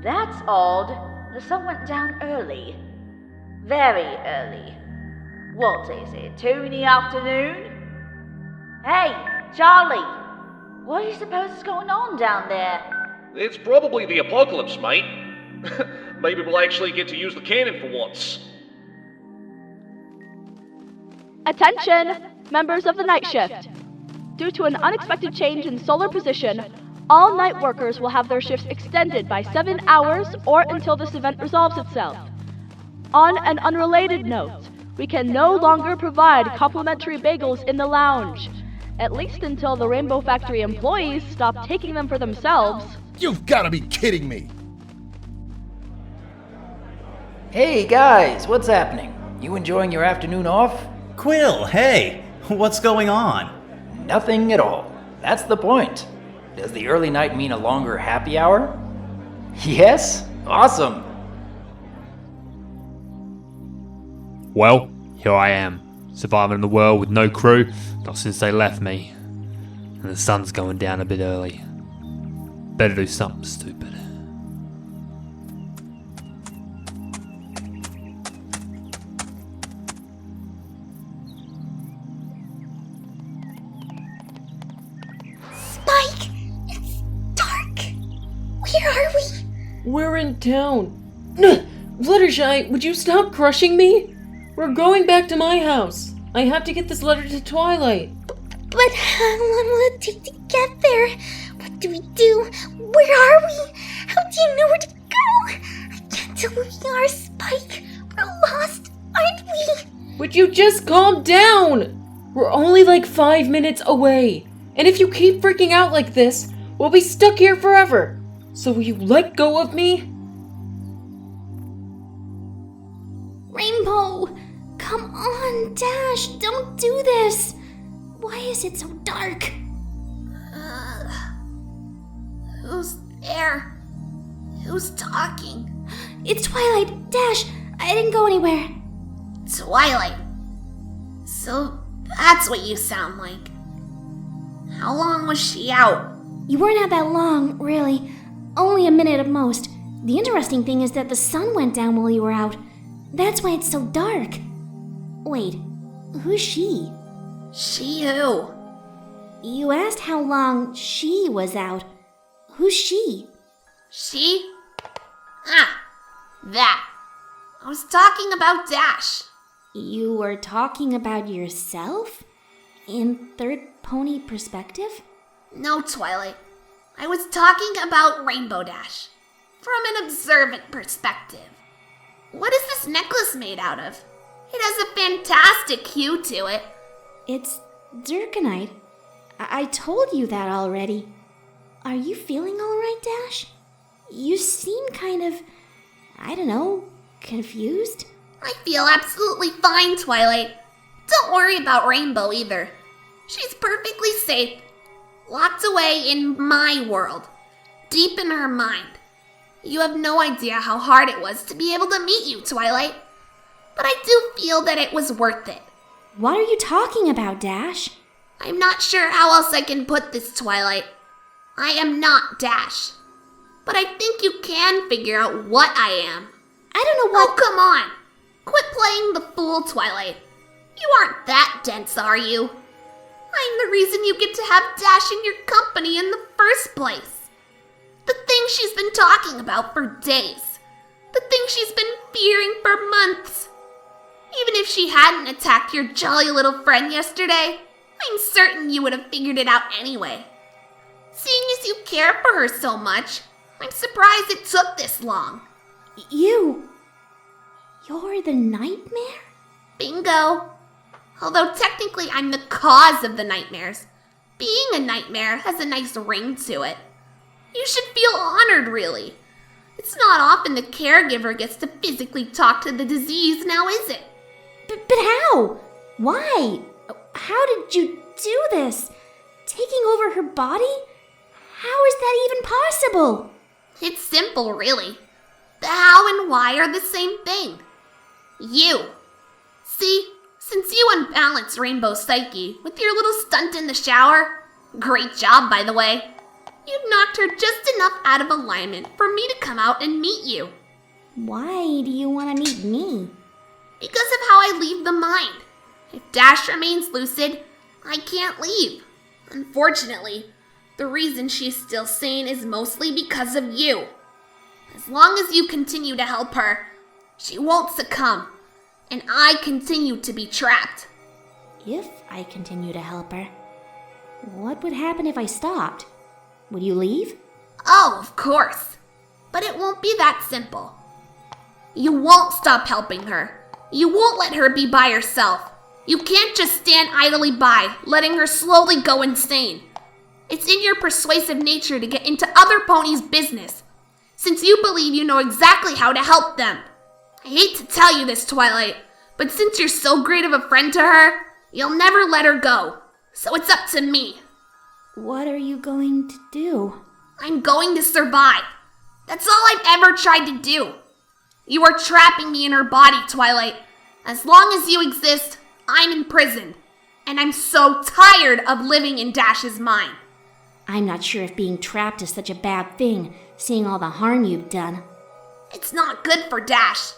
That's odd. The sun went down early. Very early. What is it, 2 in the afternoon? Hey, Charlie! What do you suppose is going on down there? It's probably the apocalypse, mate. Maybe we'll actually get to use the cannon for once. Attention, members of the night shift. Due to an unexpected change in solar position, all night workers will have their shifts extended by 7 hours or until this event resolves itself. On an unrelated note, we can no longer provide complimentary bagels in the lounge, at least until the Rainbow Factory employees stop taking them for themselves. You've gotta be kidding me! Hey guys, what's happening? You enjoying your afternoon off? Quill, hey! What's going on? Nothing at all. That's the point. Does the early night mean a longer happy hour? Yes? Awesome! Well, here I am, surviving in the world with no crew, not since they left me. And the sun's going down a bit early. Better do something stupid. Spike! It's dark! Where are we? We're in town. Fluttershy, would you stop crushing me? We're going back to my house. I have to get this letter to Twilight. But how long will it take to get there? What do we do? Where are we? How do you know where to go? I can't tell where we are, Spike. We're lost, aren't we? Would you just calm down? We're only like 5 minutes away. And if you keep freaking out like this, we'll be stuck here forever. So will you let go of me? Rainbow! Come on, Dash, don't do this! Why is it so dark? Who's there? Who's talking? It's Twilight! Dash, I didn't go anywhere. Twilight? So that's what you sound like. How long was she out? You weren't out that long, really. Only a minute at most. The interesting thing is that the sun went down while you were out. That's why it's so dark. Wait, who's she? She who? You asked how long she was out. Who's she? She? Ah, that. I was talking about Dash. You were talking about yourself? In third pony perspective? No, Twilight. I was talking about Rainbow Dash. From an observant perspective. What is this necklace made out of? It has a fantastic hue to it. It's Zirconite. I told you that already. Are you feeling alright, Dash? You seem kind of, I don't know, confused? I feel absolutely fine, Twilight. Don't worry about Rainbow either. She's perfectly safe. Locked away in my world. Deep in her mind. You have no idea how hard it was to be able to meet you, Twilight. But I do feel that it was worth it. What are you talking about, Dash? I'm not sure how else I can put this, Twilight. I am not Dash. But I think you can figure out what I am. I don't know what— Oh, come on. Quit playing the fool, Twilight. You aren't that dense, are you? I'm the reason you get to have Dash in your company in the first place. The thing she's been talking about for days. The thing she's been fearing for months. Even if she hadn't attacked your jolly little friend yesterday, I'm certain you would have figured it out anyway. Seeing as you care for her so much, I'm surprised it took this long. You're the nightmare? Bingo. Although technically I'm the cause of the nightmares, being a nightmare has a nice ring to it. You should feel honored, really. It's not often the caregiver gets to physically talk to the disease, now is it? But how? Why? How did you do this? Taking over her body? How is that even possible? It's simple, really. The how and why are the same thing. You. See, since you unbalanced Rainbow's psyche with your little stunt in the shower, great job, by the way, You knocked her just enough out of alignment for me to come out and meet you. Why do you want to meet me? Because of how I leave the mind. If Dash remains lucid, I can't leave. Unfortunately, the reason she's still sane is mostly because of you. As long as you continue to help her, she won't succumb, and I continue to be trapped. If I continue to help her, what would happen if I stopped? Would you leave? Oh, of course. But it won't be that simple. You won't stop helping her. You won't let her be by herself. You can't just stand idly by, letting her slowly go insane. It's in your persuasive nature to get into other ponies' business, since you believe you know exactly how to help them. I hate to tell you this, Twilight, but since you're so great of a friend to her, you'll never let her go. So it's up to me. What are you going to do? I'm going to survive. That's all I've ever tried to do. You are trapping me in her body, Twilight. As long as you exist, I'm imprisoned. And I'm so tired of living in Dash's mind. I'm not sure if being trapped is such a bad thing, seeing all the harm you've done. It's not good for Dash.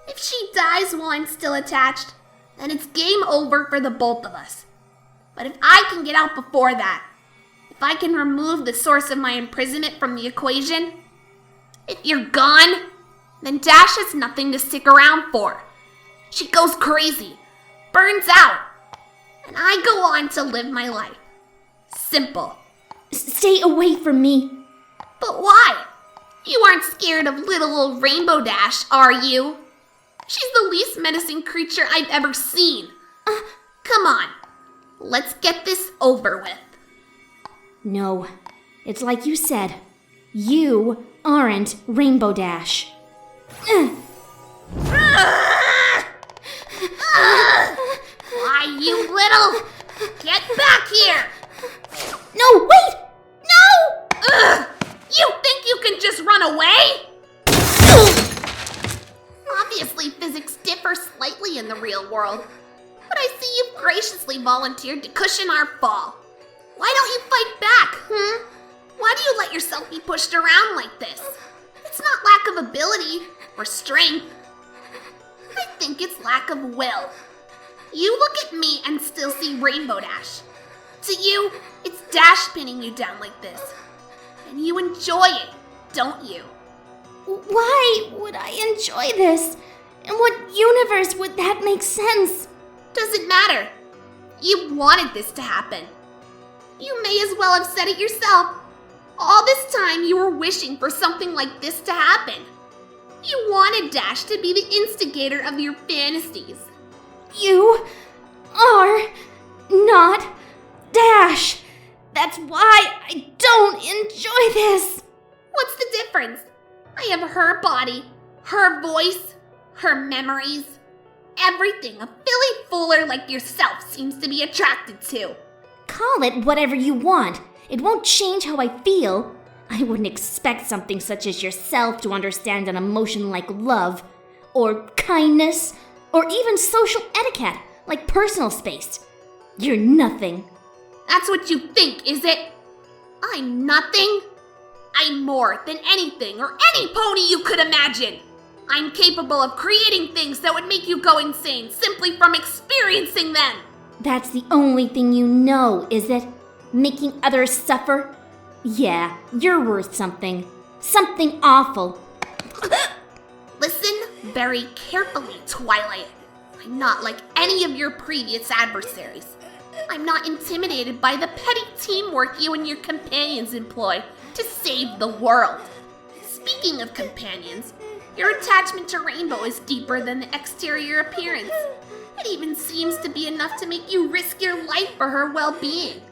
If she dies while I'm still attached, then it's game over for the both of us. But if I can get out before that, if I can remove the source of my imprisonment from the equation, if you're gone, then Dash has nothing to stick around for. She goes crazy, burns out, and I go on to live my life. Simple. Stay away from me. But why? You aren't scared of little old Rainbow Dash, are you? She's the least menacing creature I've ever seen. Come on, let's get this over with. No, it's like you said. You aren't Rainbow Dash. Why, you little... Get back here! No, wait! No! You think you can just run away? Obviously, physics differ slightly in the real world, but I see you've graciously volunteered to cushion our fall. Why don't you fight back, Why do you let yourself be pushed around like this? It's not lack of ability or strength. I think it's lack of will. You look at me and still see Rainbow Dash. To you, it's Dash pinning you down like this. And you enjoy it, don't you? Why would I enjoy this? In what universe would that make sense? Doesn't matter. You wanted this to happen. You may as well have said it yourself. All this time you were wishing for something like this to happen. You wanted Dash to be the instigator of your fantasies. You are not Dash. That's why I don't enjoy this. What's the difference? I have her body, her voice, her memories. Everything a filly fooler like yourself seems to be attracted to. Call it whatever you want. It won't change how I feel. I wouldn't expect something such as yourself to understand an emotion like love, or kindness, or even social etiquette, like personal space. You're nothing. That's what you think, is it? I'm nothing? I'm more than anything or any pony you could imagine. I'm capable of creating things that would make you go insane simply from experiencing them. That's the only thing you know, is it? Making others suffer? Yeah, you're worth something. Something awful. Listen very carefully, Twilight. I'm not like any of your previous adversaries. I'm not intimidated by the petty teamwork you and your companions employ to save the world. Speaking of companions, your attachment to Rainbow is deeper than the exterior appearance. It even seems to be enough to make you risk your life for her well-being.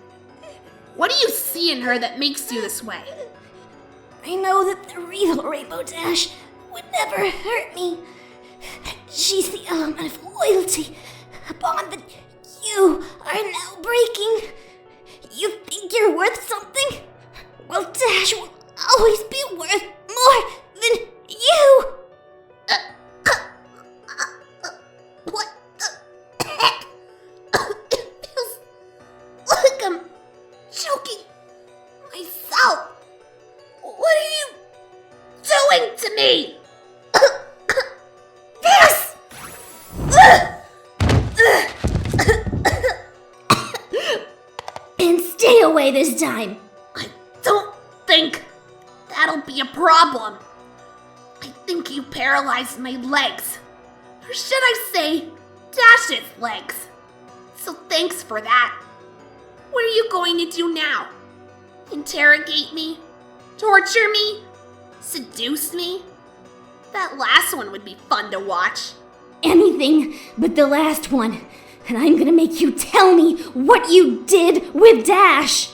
What do you see in her that makes you this way? I know that the real Rainbow Dash would never hurt me. She's the element of loyalty, a bond that you are now breaking. You think you're worth something? Well, Dash will always be worth more than you. What the heck? It feels like I'm choking myself. away this time. I don't think that'll be a problem. I think you paralyzed my legs. Or should I say, Dash's legs. So thanks for that. What are you going to do now? Interrogate me? Torture me? Seduce me? That last one would be fun to watch. Anything but the last one. And I'm gonna make you tell me what you did with Dash.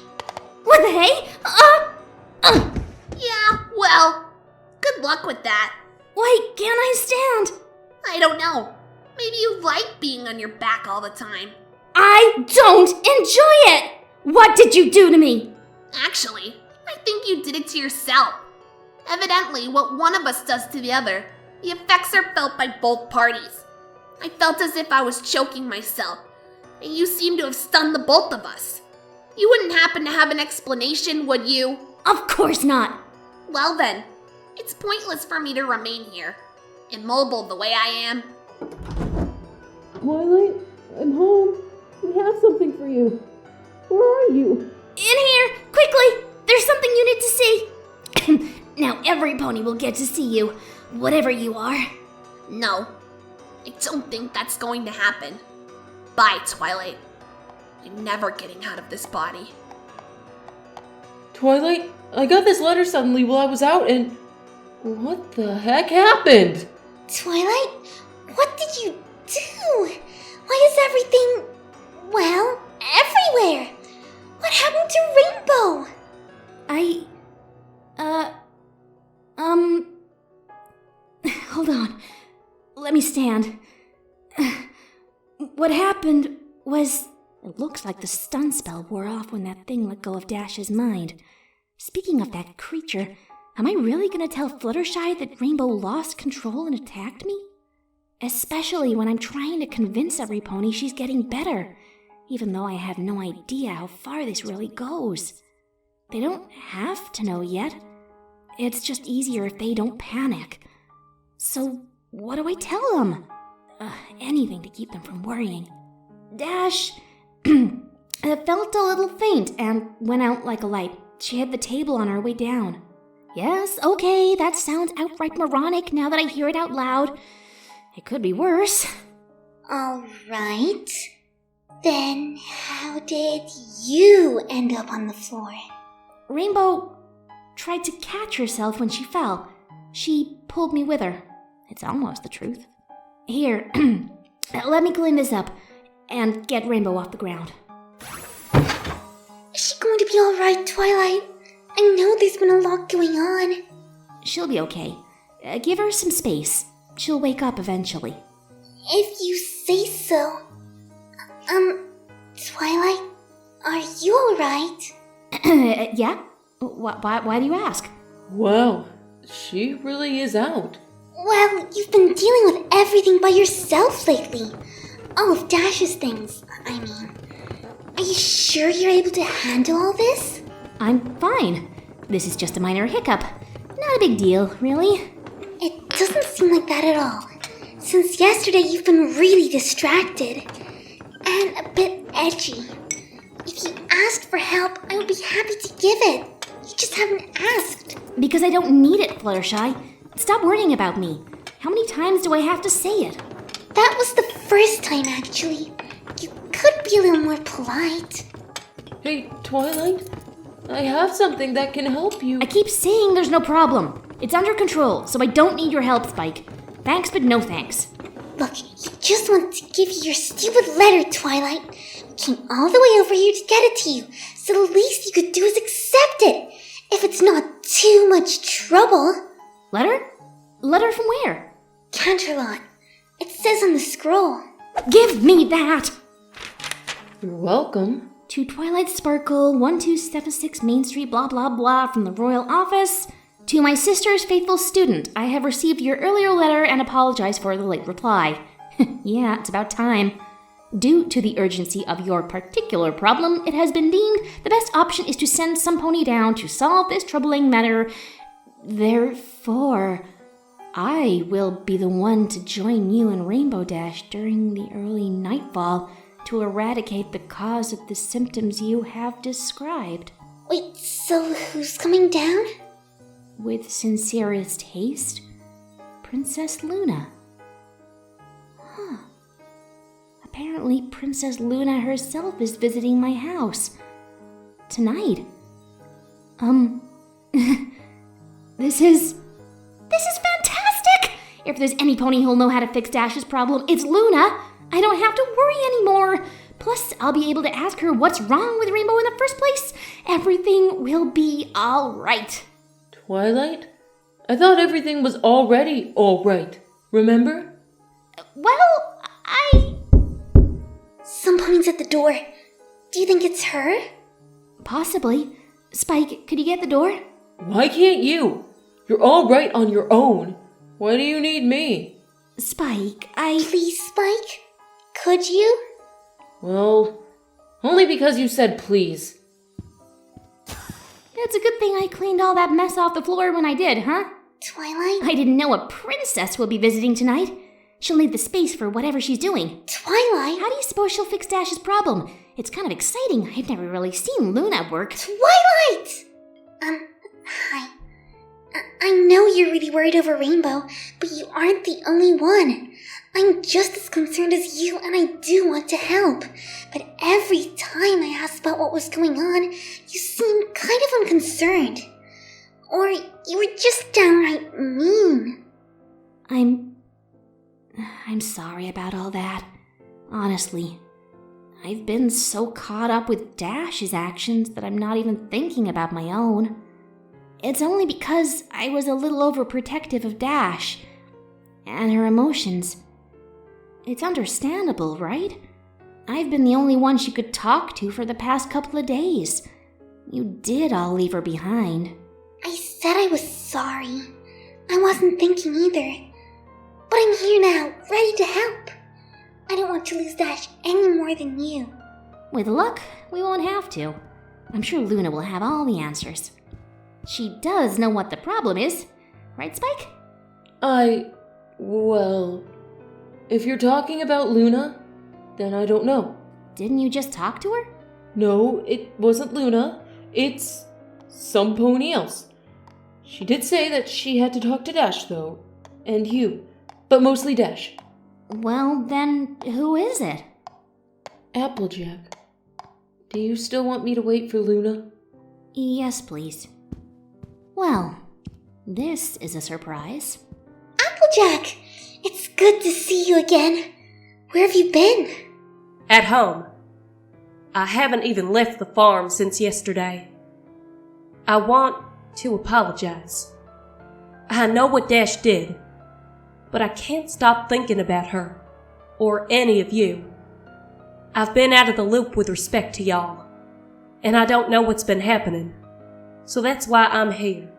What the hey? Yeah, well, good luck with that. Why can't I stand? I don't know. Maybe you like being on your back all the time. I don't enjoy it! What did you do to me? Actually, I think you did it to yourself. Evidently, what one of us does to the other, the effects are felt by both parties. I felt as if I was choking myself, and you seem to have stunned the both of us. You wouldn't happen to have an explanation, would you? Of course not. Well then, it's pointless for me to remain here, immobile the way I am. Twilight, I'm home. We have something for you. Where are you? In here, quickly! There's something you need to see. Now every pony will get to see you, whatever you are. No, I don't think that's going to happen. Bye, Twilight. I'm never getting out of this body. Twilight, I got this letter suddenly while I was out and... What the heck happened? Twilight, what did you do? Why is everything, well, everywhere? What happened to Rainbow? Hold on. Let me stand. What happened was... It looks like the stun spell wore off when that thing let go of Dash's mind. Speaking of that creature, am I really gonna tell Fluttershy that Rainbow lost control and attacked me? Especially when I'm trying to convince every pony she's getting better, even though I have no idea how far this really goes. They don't have to know yet. It's just easier if they don't panic. So, what do I tell them? Anything to keep them from worrying. Dash felt a little faint and went out like a light. She hit the table on her way down. Yes, okay, that sounds outright moronic now that I hear it out loud. It could be worse. All right. Then how did you end up on the floor? Rainbow tried to catch herself when she fell. She pulled me with her. It's almost the truth. Here, let me clean this up and get Rainbow off the ground. Is she going to be all right, Twilight? I know there's been a lot going on. She'll be okay. Give her some space. She'll wake up eventually. If you say so. Twilight, are you all right? Yeah? Why do you ask? Wow, she really is out. Well, you've been dealing with everything by yourself lately. All of Dash's things, I mean. Are you sure you're able to handle all this? I'm fine. This is just a minor hiccup. Not a big deal, really. It doesn't seem like that at all. Since yesterday, you've been really distracted. And a bit edgy. If you asked for help, I would be happy to give it. You just haven't asked. Because I don't need it, Fluttershy. Stop worrying about me. How many times do I have to say it? That was the first time, actually. You could be a little more polite. Hey, Twilight, I have something that can help you. I keep saying there's no problem. It's under control, so I don't need your help, Spike. Thanks, but no thanks. Look, you just wanted to give you your stupid letter, Twilight. We came all the way over here to get it to you, so the least you could do is accept it. If it's not too much trouble. Letter? Letter from where? Canterlot. It says on the scroll. Give me that! You're welcome. To Twilight Sparkle, 1276 Main Street, blah blah blah, from the Royal Office. To my sister's faithful student, I have received your earlier letter and apologize for the late reply. Yeah, it's about time. Due to the urgency of your particular problem, it has been deemed the best option is to send some pony down to solve this troubling matter. Therefore, I will be the one to join you and Rainbow Dash during the early nightfall to to eradicate the cause of the symptoms you have described. Wait, so who's coming down? With sincerest haste, Princess Luna. Huh. Apparently, Princess Luna herself is visiting my house. Tonight. This is fantastic! If there's any pony who'll know how to fix Dash's problem, it's Luna. I don't have to worry anymore. Plus, I'll be able to ask her what's wrong with Rainbow in the first place. Everything will be all right. Twilight? I thought everything was already all right. Remember? Well, Someone's at the door. Do you think it's her? Possibly. Spike, could you get the door? Why can't you? You're all right on your own. Why do you need me? Spike, Please, Spike? Could you? Well, only because you said please. It's a good thing I cleaned all that mess off the floor when I did, huh? Twilight? I didn't know a princess will be visiting tonight. She'll need the space for whatever she's doing. Twilight? How do you suppose she'll fix Dash's problem? It's kind of exciting. I've never really seen Luna work. Twilight! Hi. I know you're really worried over Rainbow, but you aren't the only one. I'm just as concerned as you, and I do want to help. But every time I asked about what was going on, you seemed kind of unconcerned. Or you were just downright mean. I'm sorry about all that. Honestly. I've been so caught up with Dash's actions that I'm not even thinking about my own. It's only because I was a little overprotective of Dash and her emotions. It's understandable, right? I've been the only one she could talk to for the past couple of days. You did all leave her behind. I said I was sorry. I wasn't thinking either. But I'm here now, ready to help. I don't want to lose Dash any more than you. With luck, we won't have to. I'm sure Luna will have all the answers. She does know what the problem is. Right, Spike? Well, if you're talking about Luna, then I don't know. Didn't you just talk to her? No, it wasn't Luna. It's some pony else. She did say that she had to talk to Dash, though. And you. But mostly Dash. Well, then, who is it? Applejack. Do you still want me to wait for Luna? Yes, please. Well, this is a surprise. Applejack! It's good to see you again. Where have you been? At home. I haven't even left the farm since yesterday. I want to apologize. I know what Dash did, but I can't stop thinking about her, or any of you. I've been out of the loop with respect to y'all, and I don't know what's been happening, so that's why I'm here.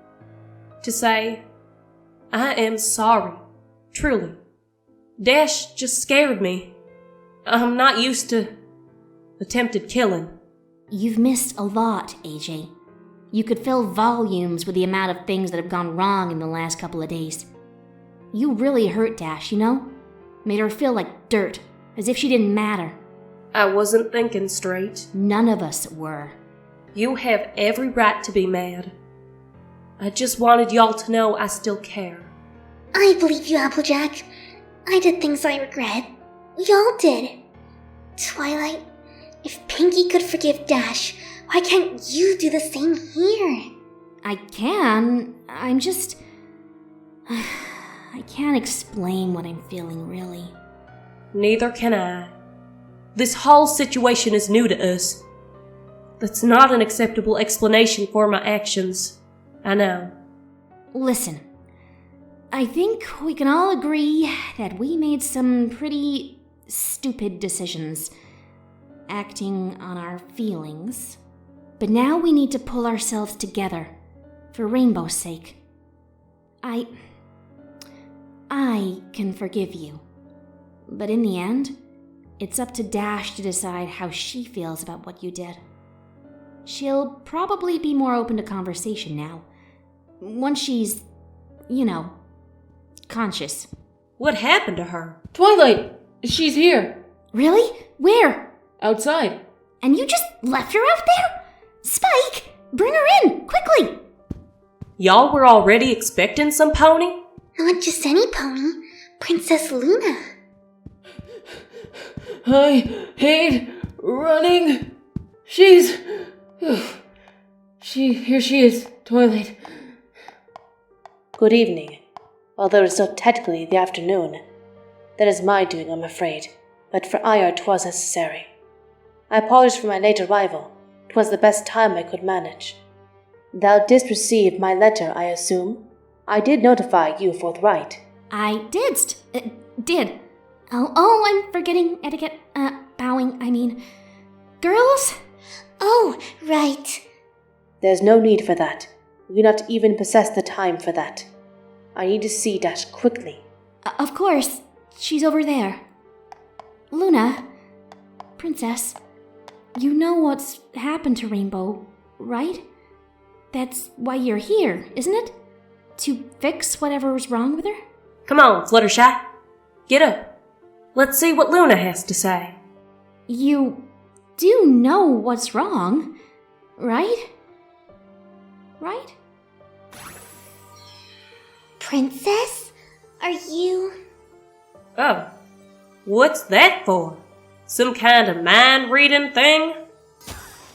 To say, I am sorry, truly. Dash just scared me. I'm not used to attempted killing. You've missed a lot, AJ. You could fill volumes with the amount of things that have gone wrong in the last couple of days. You really hurt Dash, you know? Made her feel like dirt, as if she didn't matter. I wasn't thinking straight. None of us were. You have every right to be mad. I just wanted y'all to know I still care. I believe you, Applejack. I did things I regret. We all did. Twilight, if Pinky could forgive Dash, why can't you do the same here? I can. I'm just... I can't explain what I'm feeling, really. Neither can I. This whole situation is new to us. That's not an acceptable explanation for my actions. I know. Listen, I think we can all agree that we made some pretty stupid decisions, acting on our feelings. But now we need to pull ourselves together, for Rainbow's sake. I can forgive you. But in the end, it's up to Dash to decide how she feels about what you did. She'll probably be more open to conversation now. Once she's, conscious. What happened to her? Twilight! She's here! Really? Where? Outside. And you just left her out there? Spike, bring her in, quickly! Y'all were already expecting some pony? Not just any pony, Princess Luna. I hate running. Here she is, Twilight. Good evening, although it's still technically the afternoon. That is my doing, I'm afraid, but for Ire 'twas necessary. I apologize for my late arrival. 'Twas the best time I could manage. Thou didst receive my letter, I assume? I did notify you forthright. I did. Oh, I'm forgetting etiquette. Bowing, I mean. Girls? Oh, right. There's no need for that. We do not even possess the time for that. I need to see Dash quickly. Of course. She's over there. Luna, Princess, you know what's happened to Rainbow, right? That's why you're here, isn't it? To fix whatever's wrong with her? Come on, Fluttershy. Get up. Let's see what Luna has to say. You do know what's wrong, right? Right? Princess? Are you... Oh, what's that for? Some kind of mind-reading thing?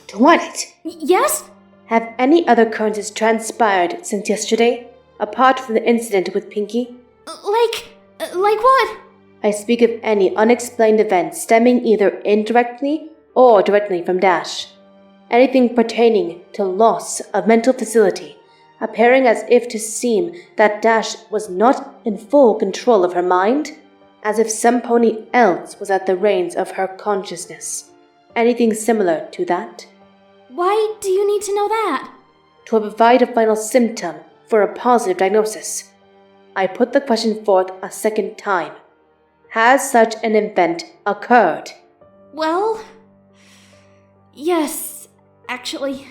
Twilight! Yes? Have any other occurrences transpired since yesterday, apart from the incident with Pinky? Like what? I speak of any unexplained event stemming either indirectly or directly from Dash. Anything pertaining to loss of mental facility, appearing as if to seem that Dash was not in full control of her mind, as if some pony else was at the reins of her consciousness. Anything similar to that? Why do you need to know that? To provide a final symptom for a positive diagnosis. I put the question forth a second time. Has such an event occurred? Well, yes, actually.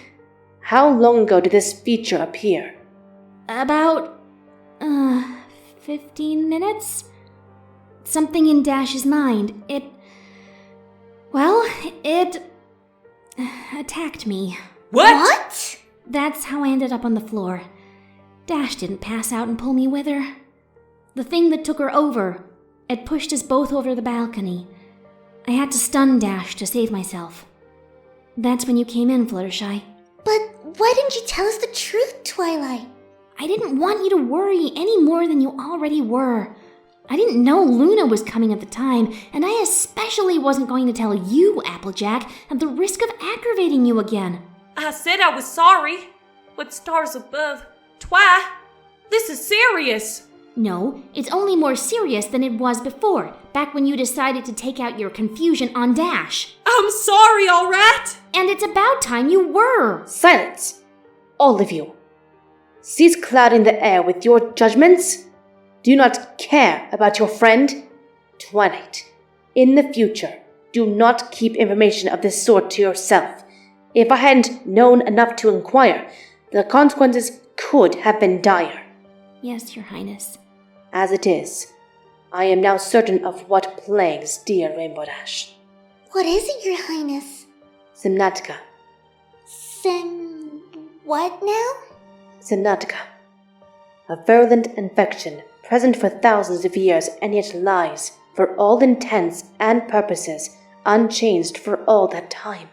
How long ago did this feature appear? About, 15 minutes? Something in Dash's mind. It attacked me. What? That's how I ended up on the floor. Dash didn't pass out and pull me with her. The thing that took her over, it pushed us both over the balcony. I had to stun Dash to save myself. That's when you came in, Fluttershy. But why didn't you tell us the truth, Twilight? I didn't want you to worry any more than you already were. I didn't know Luna was coming at the time, and I especially wasn't going to tell you, Applejack, at the risk of aggravating you again. I said I was sorry, but stars above, Twi, this is serious. No, it's only more serious than it was before, back when you decided to take out your confusion on Dash. I'm sorry, all right? And it's about time you were. Silence! All of you. Cease clouding the air with your judgments. Do you not care about your friend? Twilight, in the future, do not keep information of this sort to yourself. If I hadn't known enough to inquire, the consequences could have been dire. Yes, Your Highness. As it is, I am now certain of what plagues dear Rainbow Dash. What is it, Your Highness? Simnatica. What now? Simnatica. A virulent infection present for thousands of years and yet lies, for all intents and purposes, unchanged for all that time.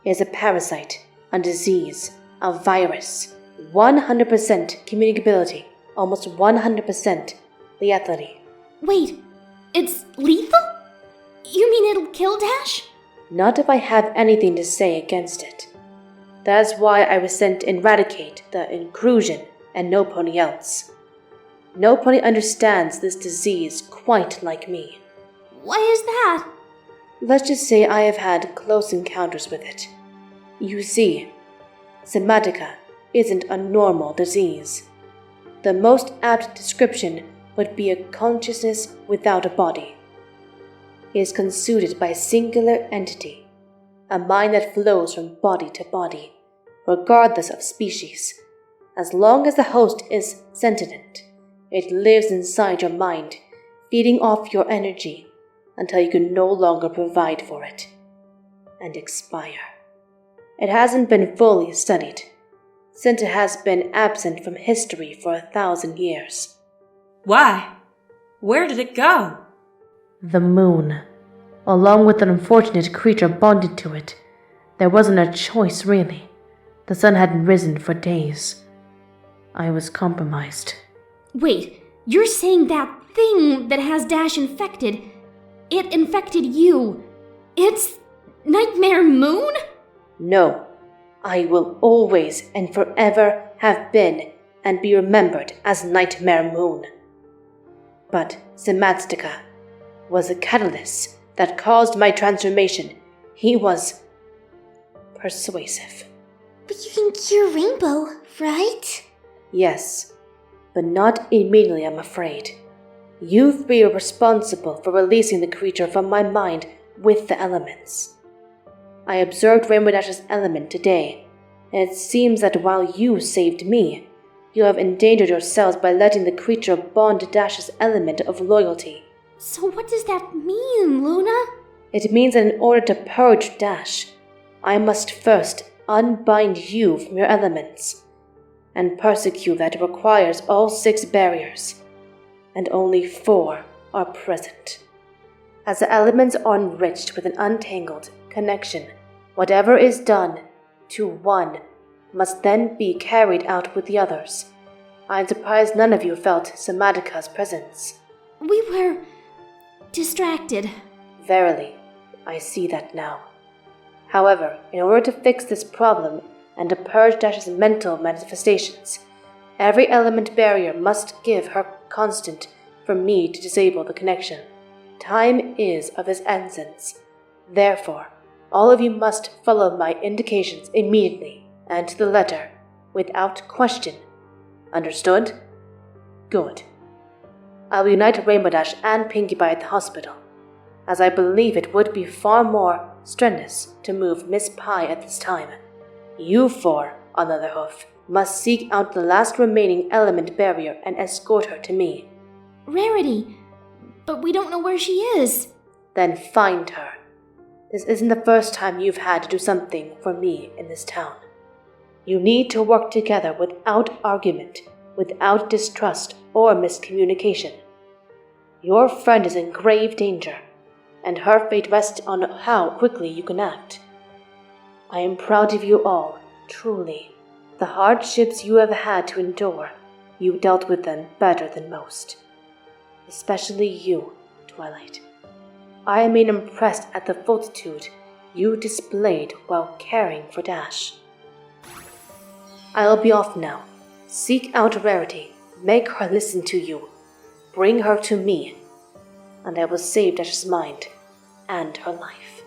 It is a parasite, a disease, a virus, 100% communicability, almost 100% lethality. Wait, it's lethal? You mean it'll kill Dash? Not if I have anything to say against it. That is why I was sent to eradicate the inclusion and no pony else. No pony understands this disease quite like me. Why is that? Let's just say I have had close encounters with it. You see, Simnatica isn't a normal disease. The most apt description would be a consciousness without a body. It is consumed by a singular entity, a mind that flows from body to body, regardless of species. As long as the host is sentient, it lives inside your mind, feeding off your energy until you can no longer provide for it. and expire. It hasn't been fully studied, since it has been absent from history for 1,000 years. Why? Where did it go? The moon, along with an unfortunate creature bonded to it. There wasn't a choice, really. The sun hadn't risen for days. I was compromised. Wait, you're saying that thing that has Dash infected, it infected you. It's Nightmare Moon? No, I will always and forever have been and be remembered as Nightmare Moon. But Simatstika was the catalyst that caused my transformation. He was persuasive. But you can cure Rainbow, right? Yes, but not immediately, I'm afraid. You three are responsible for releasing the creature from my mind with the elements. I observed Rainbow Dash's element today, and it seems that while you saved me, you have endangered yourselves by letting the creature bond to Dash's element of loyalty. So what does that mean, Luna? It means that in order to purge Dash, I must first unbind you from your elements, and persecute that requires all 6 barriers, and only 4 are present. As the elements are enriched with an untangled connection, whatever is done to one must then be carried out with the others. I am surprised none of you felt Simatika's presence. We were distracted. Verily, I see that now. However, in order to fix this problem and to purge Dash's mental manifestations, every element barrier must give her constant for me to disable the connection. Time is of its essence. Therefore, all of you must follow my indications immediately and to the letter, without question. Understood? Good. I will unite Rainbow Dash and Pinkie Pie at the hospital, as I believe it would be far more strenuous to move Miss Pie at this time. You 4, on the other hoof, must seek out the last remaining element barrier and escort her to me. Rarity, but we don't know where she is. Then find her. This isn't the first time you've had to do something for me in this town. You need to work together without argument, without distrust or miscommunication. Your friend is in grave danger, and her fate rests on how quickly you can act. I am proud of you all, truly. The hardships you have had to endure, you dealt with them better than most. Especially you, Twilight. I remain impressed at the fortitude you displayed while caring for Dash. I'll be off now. Seek out Rarity, make her listen to you, bring her to me, and I will save Dash's mind and her life.